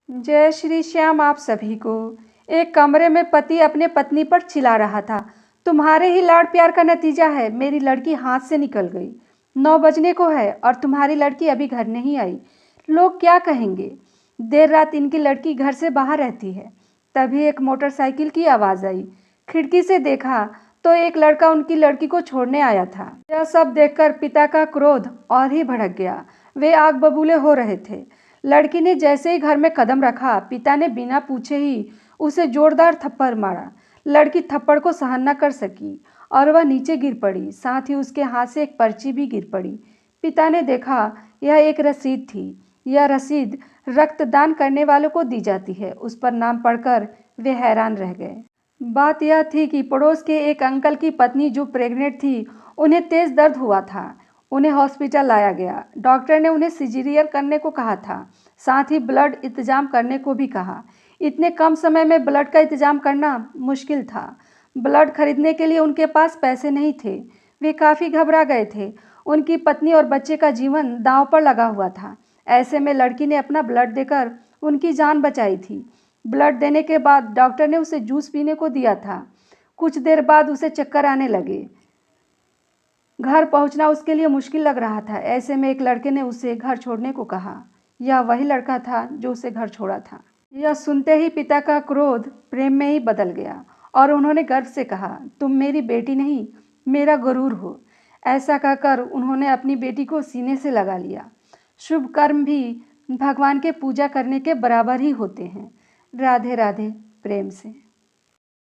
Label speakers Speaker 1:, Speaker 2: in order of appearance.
Speaker 1: जय श्री श्याम आप सभी को। एक कमरे में पति अपने पत्नी पर चिल्ला रहा था, तुम्हारे ही लाड़ प्यार का नतीजा है, मेरी लड़की हाथ से निकल गई। 9 बजने को है और तुम्हारी लड़की अभी घर नहीं आई। लोग क्या कहेंगे। देर रात इनकी लड़की घर से बाहर रहती है। तभी एक मोटरसाइकिल की आवाज़ आई। खिड़की से देखा तो एक लड़का उनकी लड़की को छोड़ने आया था। यह सब देखकर पिता का क्रोध और ही भड़क गया। वे आग बबूले हो रहे थे। लड़की ने जैसे ही घर में कदम रखा, पिता ने बिना पूछे ही उसे जोरदार थप्पड़ मारा। लड़की थप्पड़ को सहन न कर सकी और वह नीचे गिर पड़ी। साथ ही उसके हाथ से एक पर्ची भी गिर पड़ी। पिता ने देखा, यह एक रसीद थी। यह रसीद रक्तदान करने वालों को दी जाती है। उस पर नाम पढ़कर वे हैरान रह गए। बात यह थी कि पड़ोस के एक अंकल की पत्नी जो प्रेग्नेंट थी, उन्हें तेज दर्द हुआ था। उन्हें हॉस्पिटल लाया गया। डॉक्टर ने उन्हें सिजेरियन करने को कहा था। साथ ही ब्लड इंतजाम करने को भी कहा। इतने कम समय में ब्लड का इंतजाम करना मुश्किल था। ब्लड खरीदने के लिए उनके पास पैसे नहीं थे। वे काफ़ी घबरा गए थे। उनकी पत्नी और बच्चे का जीवन दांव पर लगा हुआ था। ऐसे में लड़की ने अपना ब्लड देकर उनकी जान बचाई थी। ब्लड देने के बाद डॉक्टर ने उसे जूस पीने को दिया था। कुछ देर बाद उसे चक्कर आने लगे। घर पहुंचना उसके लिए मुश्किल लग रहा था। ऐसे में एक लड़के ने उसे घर छोड़ने को कहा। यह वही लड़का था जो उसे घर छोड़ा था। यह सुनते ही पिता का क्रोध प्रेम में ही बदल गया और उन्होंने गर्व से कहा, तुम मेरी बेटी नहीं, मेरा गुरूर हो। ऐसा कहकर उन्होंने अपनी बेटी को सीने से लगा लिया। शुभ कर्म भी भगवान के पूजा करने के बराबर ही होते हैं। राधे राधे। प्रेम से।